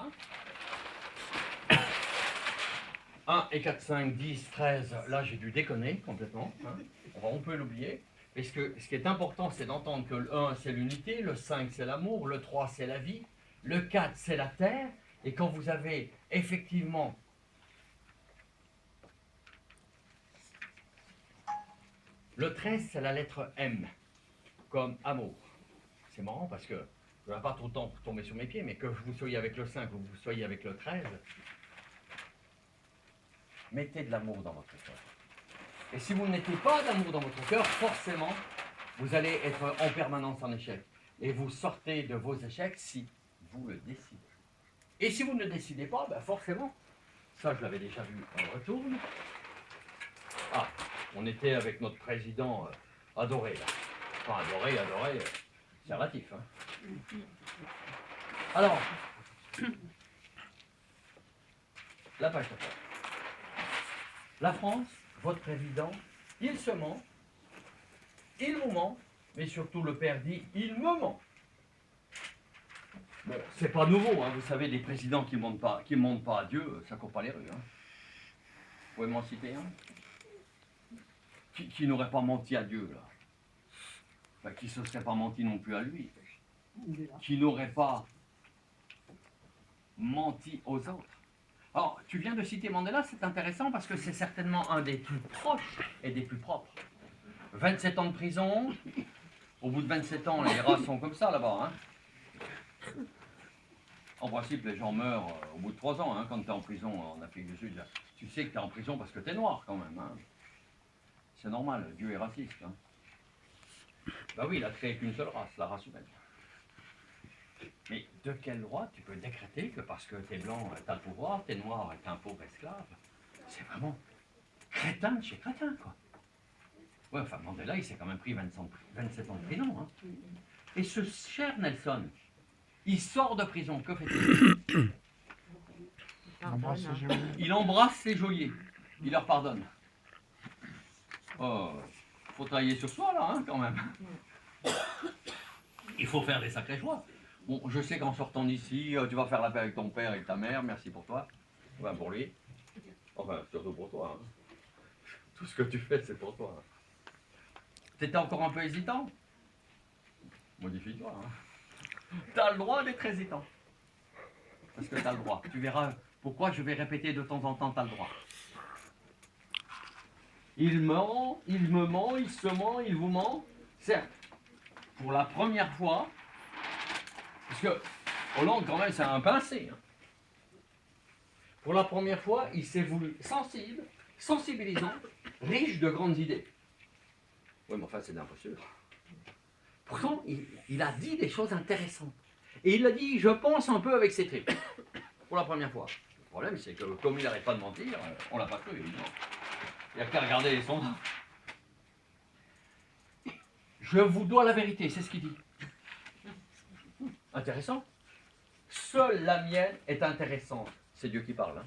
Hein 1 et 4, 5, 10, 13, là j'ai dû déconner complètement. Hein. On peut l'oublier. Parce que ce qui est important, c'est d'entendre que le 1 c'est l'unité, le 5 c'est l'amour, le 3 c'est la vie, le 4 c'est la terre, et quand vous avez effectivement le 13 c'est la lettre M, comme amour. C'est marrant parce que je n'ai pas trop de temps pour tomber sur mes pieds, mais que vous soyez avec le 5 ou que vous soyez avec le 13, mettez de l'amour dans votre cœur. Et si vous ne mettez pas d'amour dans votre cœur, forcément, vous allez être en permanence en échec. Et vous sortez de vos échecs si vous le décidez. Et si vous ne le décidez pas, ben forcément, ça je l'avais déjà vu, on retourne. Ah, on était avec notre président adoré là. Enfin adoré, c'est relatif. Hein. Alors, la page d'après. La France, votre président, il se ment, il vous ment, mais surtout le père dit, il me ment. Bon, c'est pas nouveau, hein, vous savez, des présidents qui ne mentent pas à Dieu, ça court pas les rues. Hein. Vous pouvez m'en citer un qui n'aurait pas menti à Dieu, là. Enfin, qui ne se serait pas menti non plus à lui. Qui n'aurait pas menti aux autres. Alors, tu viens de citer Mandela, c'est intéressant parce que c'est certainement un des plus proches et des plus propres. 27 ans de prison, au bout de 27 ans, les rats sont comme ça là-bas. Hein. En principe, les gens meurent au bout de 3 ans, hein, quand tu es en prison en Afrique du Sud. Tu sais que tu es en prison parce que tu es noir quand même. Hein. C'est normal, Dieu est raciste. Hein. Bah oui, il a créé qu'une seule race, la race humaine. Mais de quel droit tu peux décréter que parce que t'es blanc, t'as le pouvoir, t'es noir, t'es un pauvre esclave? C'est vraiment crétin de chez crétin, quoi. Ouais, enfin, Mandela, il s'est quand même pris 27 ans de prison. Hein. Et ce cher Nelson, il sort de prison, que fait-il? Il embrasse les geôliers, il leur pardonne. Oh, faut travailler sur soi, là, hein, quand même. Il faut faire des sacrés choix. Bon, je sais qu'en sortant d'ici, tu vas faire la paix avec ton père et ta mère, merci pour toi. Enfin, pour lui. Enfin, surtout pour toi. Hein. Tout ce que tu fais, c'est pour toi. T'étais encore un peu hésitant? Modifie-toi. Hein. T'as le droit d'être hésitant. Parce que t'as le droit. Tu verras pourquoi je vais répéter de temps en temps, t'as le droit. Il ment, il me ment, il se ment, il vous ment. Certes, pour la première fois, parce que Hollande, quand même, c'est un pincé. Hein. Pour la première fois, il s'est voulu sensible, sensibilisant, riche de grandes idées. Oui, mais enfin, c'est d'impossible. Pourtant, il a dit des choses intéressantes. Et il a dit, je pense un peu avec ses tripes. Pour la première fois. Le problème, c'est que comme il n'arrête pas de mentir, on l'a pas cru, évidemment. Il n'y a qu'à regarder les sondages. Je vous dois la vérité, c'est ce qu'il dit. Intéressant. Seule la mienne est intéressante. C'est Dieu qui parle. Hein.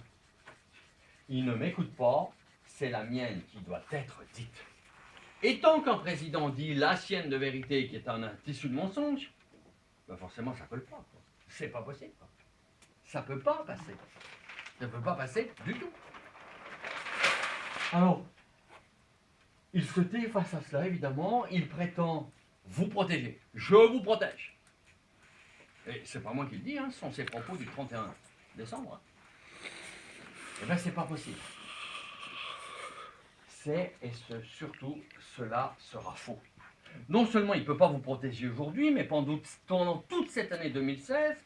Il ne m'écoute pas, c'est la mienne qui doit être dite. Et tant qu'un président dit la sienne de vérité qui est un tissu de mensonge, ben forcément ça colle pas. C'est pas possible. Quoi. Ça peut pas passer. Ça ne peut pas passer du tout. Alors, il se tait face à cela, évidemment. Il prétend vous protéger. Je vous protège. Et c'est pas moi qui le dis, hein, ce sont ses propos du 31 décembre. Hein. Eh bien, c'est pas possible. C'est, et surtout, cela sera faux. Non seulement il ne peut pas vous protéger aujourd'hui, mais pendant toute cette année 2016,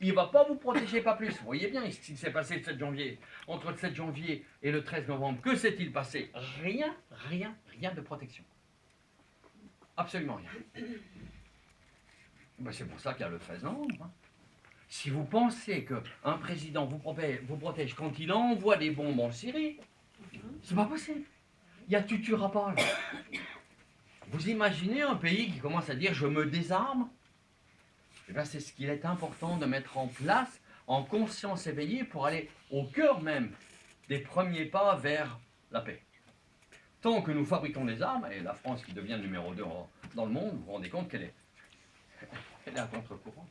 il ne va pas vous protéger, pas plus. Vous voyez bien ce qui s'est passé le 7 janvier. Entre le 7 janvier et le 13 novembre, que s'est-il passé? Rien de protection. Absolument rien. Ben c'est pour ça qu'il y a le 13 novembre. Hein. Si vous pensez qu'un président vous protège quand il envoie des bombes en Syrie, c'est pas possible. Il y a tu tueras pas là. Vous imaginez un pays qui commence à dire je me désarme? Eh bien, c'est ce qu'il est important de mettre en place en conscience éveillée pour aller au cœur même des premiers pas vers la paix. Tant que nous fabriquons des armes, et la France qui devient le numéro 2 dans le monde, vous vous rendez compte qu'elle est à contre-courant.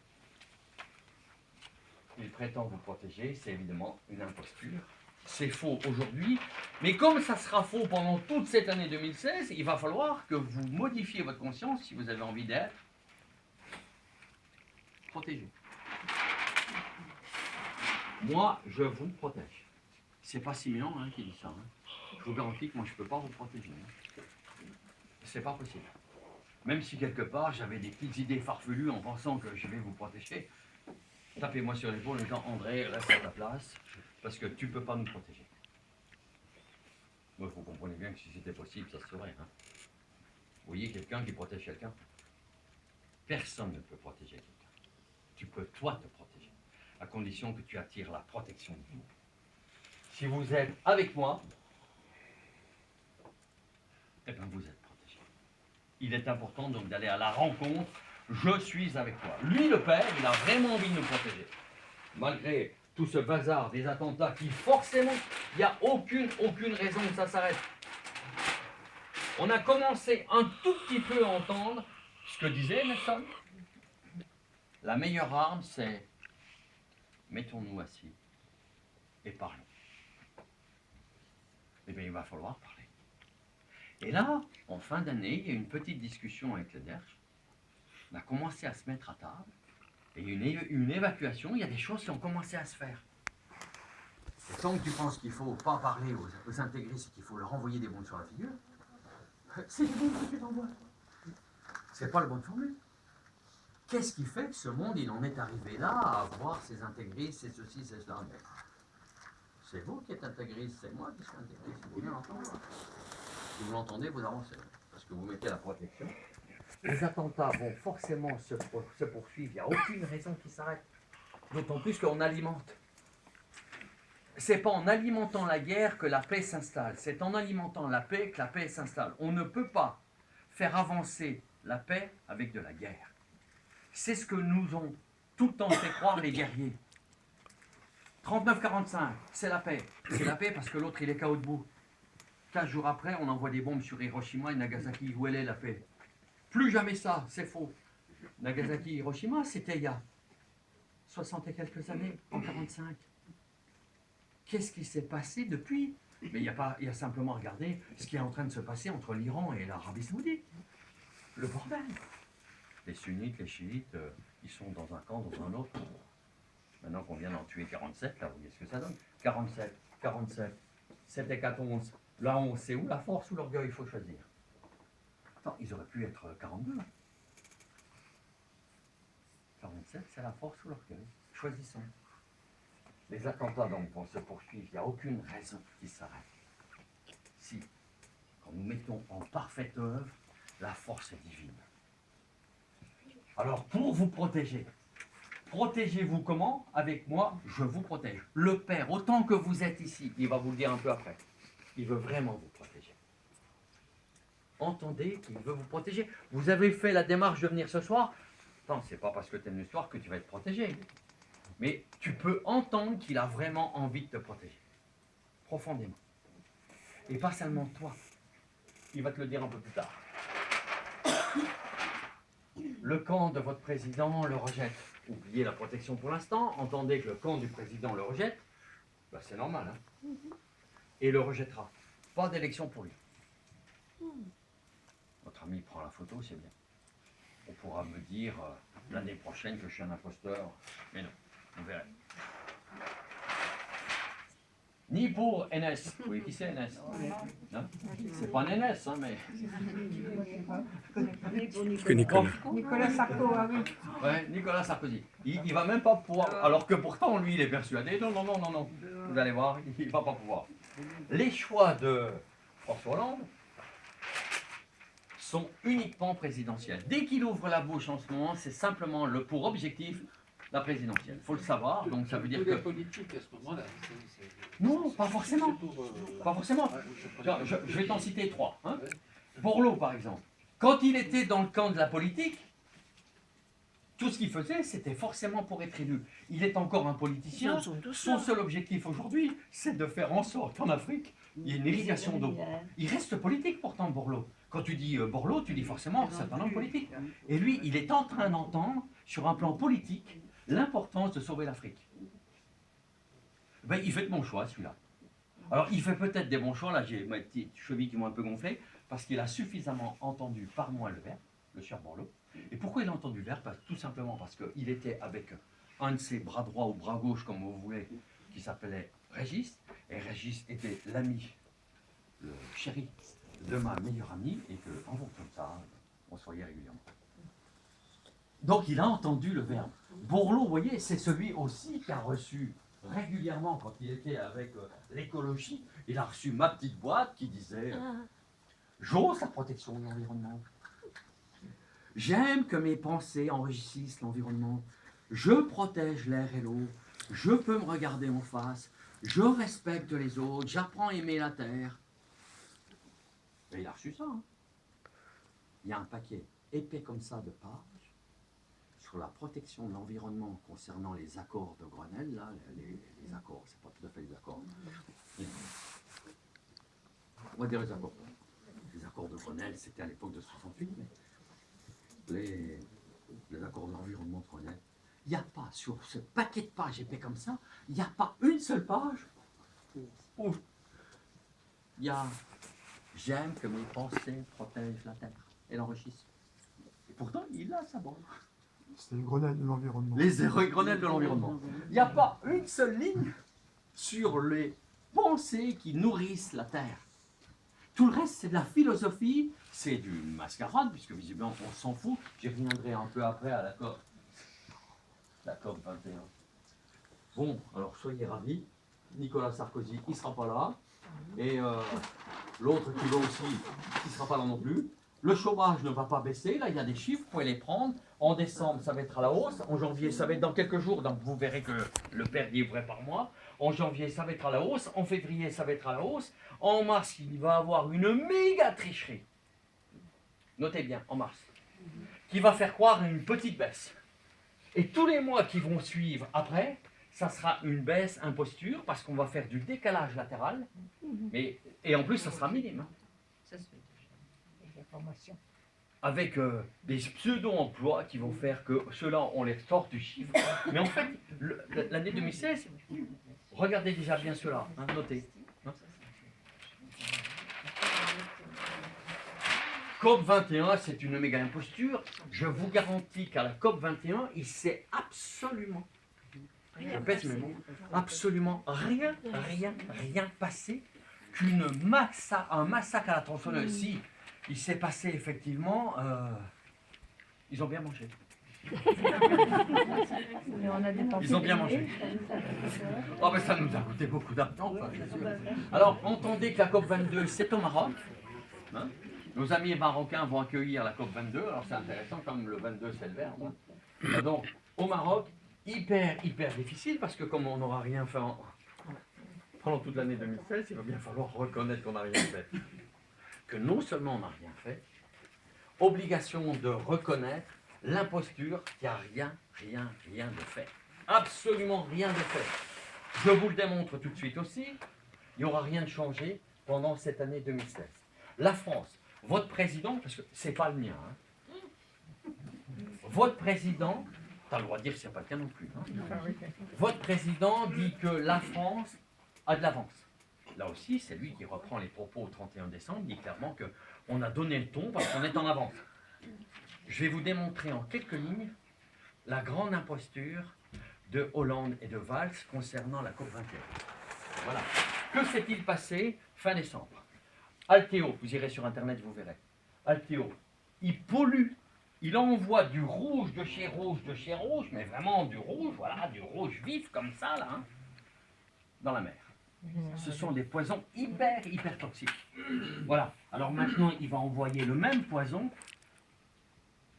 il prétend vous protéger, c'est évidemment une imposture. C'est faux aujourd'hui, mais comme ça sera faux pendant toute cette année 2016, il va falloir que vous modifiez votre conscience si vous avez envie d'être protégé. Moi, je vous protège. C'est pas Siméon qui dit ça. Je vous garantis que moi, je ne peux pas vous protéger. C'est pas possible. Même si quelque part, j'avais des petites idées farfelues en pensant que je vais vous protéger, tapez-moi sur l'épaule en disant André, reste à ta place, parce que tu ne peux pas nous protéger. Moi, vous comprenez bien que si c'était possible, ça se ferait. Vous voyez quelqu'un qui protège quelqu'un? Personne ne peut protéger quelqu'un. Tu peux toi te protéger, à condition que tu attires la protection de Dieu. Si vous êtes avec moi, eh bien vous êtes protégé. Il est important donc d'aller à la rencontre. Je suis avec toi. Lui, le Père, il a vraiment envie de nous protéger. Malgré tout ce bazar des attentats qui, forcément, il n'y a aucune raison que ça s'arrête. On a commencé un tout petit peu à entendre ce que disait Nelson. La meilleure arme, c'est mettons-nous assis et parlons. Eh bien, il va falloir parler. Et là, en fin d'année, il y a eu une petite discussion avec le DERJ. On a commencé à se mettre à table. Et une évacuation, il y a des choses qui ont commencé à se faire. Et tant que tu penses qu'il ne faut pas parler aux intégristes et qu'il faut leur envoyer des bombes sur la figure, c'est des bombes que tu t'envoies. C'est pas le bon formule. Qu'est-ce qui fait que ce monde, il en est arrivé là, à voir ces intégristes, c'est ceci, c'est cela? Mais c'est vous qui êtes intégriste, c'est moi qui suis intégriste, il faut bien l'entendre. Si vous l'entendez, vous avancez, parce que vous mettez la protection. Les attentats vont forcément se poursuivre, il n'y a aucune raison qu'ils s'arrêtent. D'autant plus qu'on alimente. C'est pas en alimentant la guerre que la paix s'installe, c'est en alimentant la paix que la paix s'installe. On ne peut pas faire avancer la paix avec de la guerre. C'est ce que nous ont tout le temps fait croire les guerriers. 39-45, c'est la paix. C'est la paix parce que l'autre, il est KO debout. 15 jours après, on envoie des bombes sur Hiroshima et Nagasaki. Où elle est, la paix? Plus jamais ça, c'est faux. Nagasaki, Hiroshima, c'était il y a 60 et quelques années, en 45. Qu'est-ce qui s'est passé depuis? Mais il y a simplement à regarder ce qui est en train de se passer entre l'Iran et l'Arabie Saoudite. Le bordel. Les sunnites, les chiites, ils sont dans un camp, dans un autre. Maintenant qu'on vient d'en tuer 47, là, vous voyez ce que ça donne. 47, 7 et 4, 11. Là, on sait où la force ou l'orgueil, il faut choisir. Attends, ils auraient pu être 42. 47, c'est la force ou l'orgueil. Choisissons. Les attentats donc vont se poursuivre, il n'y a aucune raison qu'ils s'arrêtent. Si, quand nous mettons en parfaite œuvre, la force est divine. Alors, pour vous protéger, protégez-vous comment? Avec moi, je vous protège. Le Père, autant que vous êtes ici, il va vous le dire un peu après, il veut vraiment vous protéger. Entendez qu'il veut vous protéger. Vous avez fait la démarche de venir ce soir. Non, c'est pas parce que tu aimes l'histoire que tu vas être protégé. Mais tu peux entendre qu'il a vraiment envie de te protéger. Profondément. Et pas seulement toi. Il va te le dire un peu plus tard. Le camp de votre président le rejette. Oubliez la protection pour l'instant. Entendez que le camp du président le rejette. Ben, c'est normal. Et le rejettera. Pas d'élection pour lui. Votre ami prend la photo, c'est bien. On pourra me dire l'année prochaine que je suis un imposteur. Mais non, vous verrez. Ni pour NS. Vous voyez qui c'est NS? Non, c'est pas un NS, mais... Que Nicolas. Nicolas Sarko, ah oui. Ouais, Nicolas Sarkozy. Il va même pas pouvoir... Alors que pourtant, lui, il est persuadé. Non. Vous allez voir, il va pas pouvoir. Les choix de François Hollande sont uniquement présidentiels. Dès qu'il ouvre la bouche en ce moment, c'est simplement pour objectif la présidentielle. Il faut le savoir, donc ça veut dire que... politique à ce moment-là. Non, pas forcément. Pas forcément. Je vais t'en citer 3. Borloo, par exemple. Quand il était dans le camp de la politique, tout ce qu'il faisait, c'était forcément pour être élu. Il est encore un politicien. Son seul objectif aujourd'hui, c'est de faire en sorte qu'en Afrique, il y ait une irrigation d'eau. Il reste politique pourtant, Borloo. Quand tu dis Borloo, tu dis forcément c'est un homme politique. Et lui, il est en train d'entendre, sur un plan politique, l'importance de sauver l'Afrique. Ben, il fait de bons choix, celui-là. Alors, il fait peut-être des bons choix. Là, j'ai mes petites chevilles qui m'ont un peu gonflé, parce qu'il a suffisamment entendu par moi le verbe, le sieur Borloo. Et pourquoi il a entendu le verbe? Tout simplement parce qu'il était avec un de ses bras droit ou bras gauche, comme vous voulez, qui s'appelait Régis. Et Régis était l'ami, le chéri de ma meilleure amie, et qu'en vont comme ça, on se voyait régulièrement. Donc, il a entendu le verbe. Borloo, vous voyez, c'est celui aussi qui a reçu régulièrement, quand il était avec l'écologie, il a reçu ma petite boîte qui disait j'ose la protection de l'environnement. J'aime que mes pensées enrichissent l'environnement. Je protège l'air et l'eau. Je peux me regarder en face. Je respecte les autres. J'apprends à aimer la terre. Et il a reçu ça. Hein. Il y a un paquet épais comme ça de pages sur la protection de l'environnement concernant les accords de Grenelle, là, les accords, c'est pas tout à fait les accords. On va dire les accords. Les accords de Grenelle, c'était à l'époque de 68, mais les accords de l'environnement de Grenelle, il n'y a pas, sur ce paquet de pages épais comme ça, il n'y a pas une seule page où il y a « J'aime que mes pensées protègent la terre et l'enrichissent ». Et pourtant, il a sa bande. C'est le Grenelle de l'environnement. Les Grenelles de l'environnement. Il n'y a pas une seule ligne sur les pensées qui nourrissent la Terre. Tout le reste, c'est de la philosophie, c'est du mascarade, puisque visiblement, on s'en fout. J'y reviendrai un peu après à la COP 21. Bon, alors soyez ravis. Nicolas Sarkozy, il ne sera pas là. Et l'autre qui va aussi, il ne sera pas là non plus. Le chômage ne va pas baisser, là il y a des chiffres, vous pouvez les prendre. En décembre, ça va être à la hausse. En janvier, ça va être dans quelques jours, donc vous verrez que le père dit vrai par mois. En janvier, ça va être à la hausse. En février, ça va être à la hausse. En mars, il va y avoir une méga tricherie. Notez bien, en mars. Qui va faire croire à une petite baisse. Et tous les mois qui vont suivre après, ça sera une baisse imposture, parce qu'on va faire du décalage latéral. Et en plus, ça sera minime. Ça se fait. Formation. Avec des pseudo-emplois qui vont faire que ceux-là, on les sort du chiffre. Mais en fait, l'année 2016, regardez déjà bien cela, hein, notez. Hein. COP 21, c'est une méga imposture. Je vous garantis qu'à la COP 21, il s'est absolument, je pèse mes mots, absolument rien passé qu'un massacre à la tronçonneuse. Si, il s'est passé effectivement, ils ont bien mangé. Ils ont bien mangé. Oh ben ça nous a coûté beaucoup d'argent. Alors entendez que la COP 22 c'est au Maroc. Hein, nos amis marocains vont accueillir la COP 22. Alors c'est intéressant comme le 22 c'est le verbe. Hein. Donc au Maroc, hyper difficile parce que comme on n'aura rien fait pendant toute l'année 2016, il va bien falloir reconnaître qu'on n'a rien fait. Que non seulement on n'a rien fait, obligation de reconnaître l'imposture qu'il n'y a rien de fait. Absolument rien de fait. Je vous le démontre tout de suite aussi, il n'y aura rien de changé pendant cette année 2016. La France, votre président, parce que c'est pas le mien, hein, votre président, tu as le droit de dire que c'est pas le tien non plus, hein, votre président dit que la France a de l'avance. Là aussi, c'est lui qui reprend les propos au 31 décembre, il dit clairement qu'on a donné le ton parce qu'on est en avance. Je vais vous démontrer en quelques lignes la grande imposture de Hollande et de Valls concernant la COP 21. Voilà. Que s'est-il passé fin décembre? Alteo, vous irez sur Internet, vous verrez. Alteo, il pollue, il envoie du rouge de chez rouge, mais vraiment du rouge, voilà, du rouge vif comme ça, là, hein, dans la mer. Ce sont des poisons hyper toxiques. Voilà. Alors maintenant, il va envoyer le même poison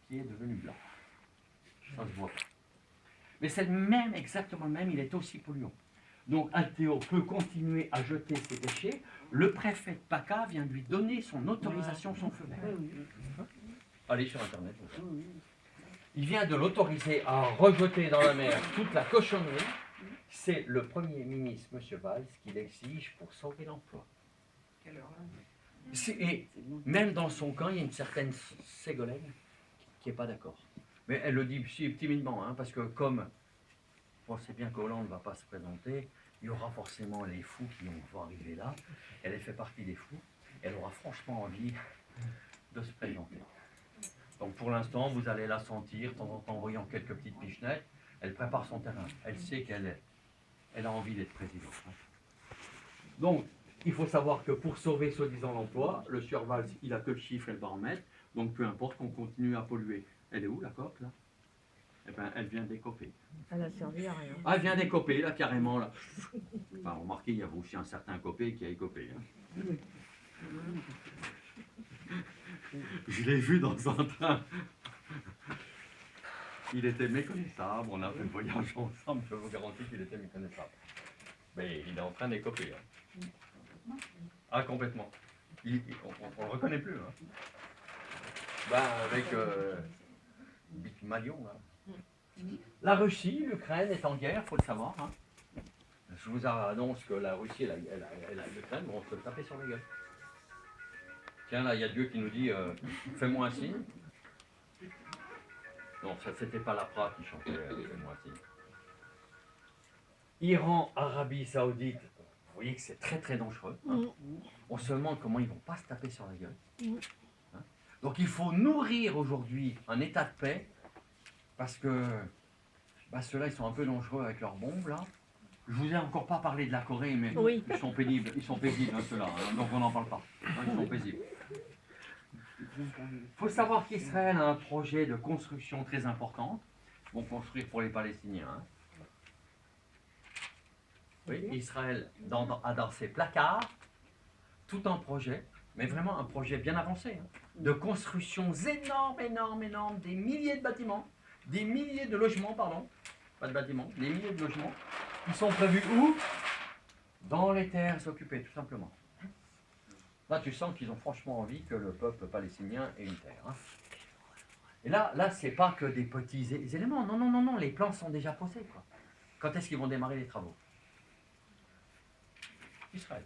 qui est devenu blanc. Ça se voit pas. Mais c'est le même, exactement le même, il est aussi polluant. Donc Alteo peut continuer à jeter ses déchets. Le préfet de PACA vient de lui donner son autorisation, son feu vert. Allez sur Internet. Il vient de l'autoriser à rejeter dans la mer toute la cochonnerie. C'est le Premier ministre, M. Valls, qui l'exige pour sauver l'emploi. Et même dans son camp, il y a une certaine Ségolène qui n'est pas d'accord. Mais elle le dit si timidement, hein, parce que comme pensez bien qu'Hollande ne va pas se présenter. Il y aura forcément les fous qui vont arriver là. Elle fait partie des fous. Elle aura franchement envie de se présenter. Donc pour l'instant, vous allez la sentir, de temps en temps en voyant quelques petites pichenettes. Elle prépare son terrain. Elle sait elle a envie d'être présidente. Donc, il faut savoir que pour sauver soi-disant l'emploi, le sieur Valls, il a que le chiffre et le baromètre. Donc peu importe qu'on continue à polluer. Elle est où la coque là? Eh bien, elle vient d'écoper. Elle a servi à rien. Ah, elle vient d'écoper là, carrément là. Enfin, remarquez, il y a aussi un certain copé qui a écopé. Hein. Je l'ai vu dans un train. Il était méconnaissable. On a fait le voyage ensemble. Je vous garantis qu'il était méconnaissable. Mais il est en train d'écoper. Hein. Ah, complètement. On ne le reconnaît plus. Hein. Ben, avec Big Malion. Là. La Russie, l'Ukraine est en guerre, il faut le savoir. Hein. Je vous annonce que la Russie et l'Ukraine vont se taper sur la gueule. Tiens, là, il y a Dieu qui nous dit fais-moi un signe. Non, ça, c'était pas la Pra qui chantait fais-moi un signe. Iran, Arabie Saoudite, vous voyez que c'est très très dangereux. Hein. On se demande comment ils vont pas se taper sur la gueule. Hein. Donc il faut nourrir aujourd'hui un état de paix parce que ceux-là ils sont un peu dangereux avec leurs bombes là. Je vous ai encore pas parlé de la Corée, mais Oui. ils sont pénibles, hein, ceux-là, hein, donc on n'en parle pas. Hein, ils sont paisibles. Il faut savoir qu'Israël a un projet de construction très important. Ils vont construire pour les Palestiniens. Hein. Oui, Israël a dans ses placards tout un projet, mais vraiment un projet bien avancé, hein, de constructions énormes, des milliers de bâtiments, des milliers de logements, pardon, pas de bâtiments, des milliers de logements, qui sont prévus où? Dans les terres occupées, tout simplement. Là, tu sens qu'ils ont franchement envie que le peuple palestinien ait une terre. Hein. Et là, c'est pas que des petits éléments. Non, les plans sont déjà posés. Quoi. Quand est-ce qu'ils vont démarrer les travaux? Israël.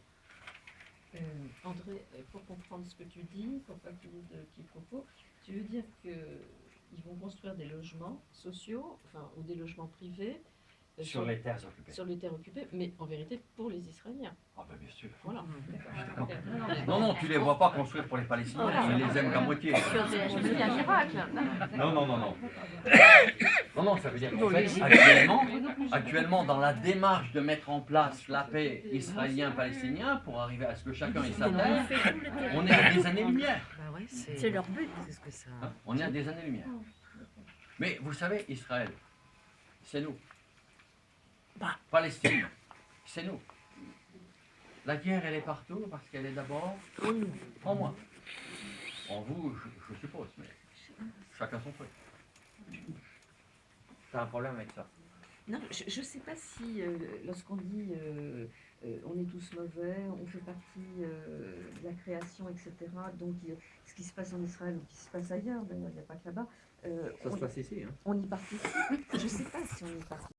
André, pour comprendre ce que tu dis, pour pas qu'il y ait de quiproquo, tu veux dire qu'ils vont construire des logements sociaux, enfin, ou des logements privés Sur les terres occupées. sur les terres occupées, mais en vérité pour les Israéliens. Ah ben bien sûr. Voilà. D'accord. Non, tu les vois pas construire pour les Palestiniens, ils les aiment qu'à moitié. Je me dis un miracle. Non, ça veut dire qu'en fait, actuellement, dans la démarche de mettre en place la paix israélien-palestinien, pour arriver à ce que chacun ait sa terre, on est à des années-lumière. Bah ouais, c'est leur but. C'est ce que ça. Hein, on est à des années-lumière. Mais vous savez, Israël, c'est nous. Palestine, c'est nous. La guerre, elle est partout parce qu'elle est d'abord en moi. En vous, je suppose, mais chacun son truc. T'as un problème avec ça? Non, je ne sais pas si lorsqu'on dit on est tous mauvais, on fait partie de la création, etc. Donc ce qui se passe en Israël ou qui se passe ailleurs, d'ailleurs il n'y a pas que là-bas. Ça se passe ici. Hein. On y participe. Je ne sais pas si on y participe.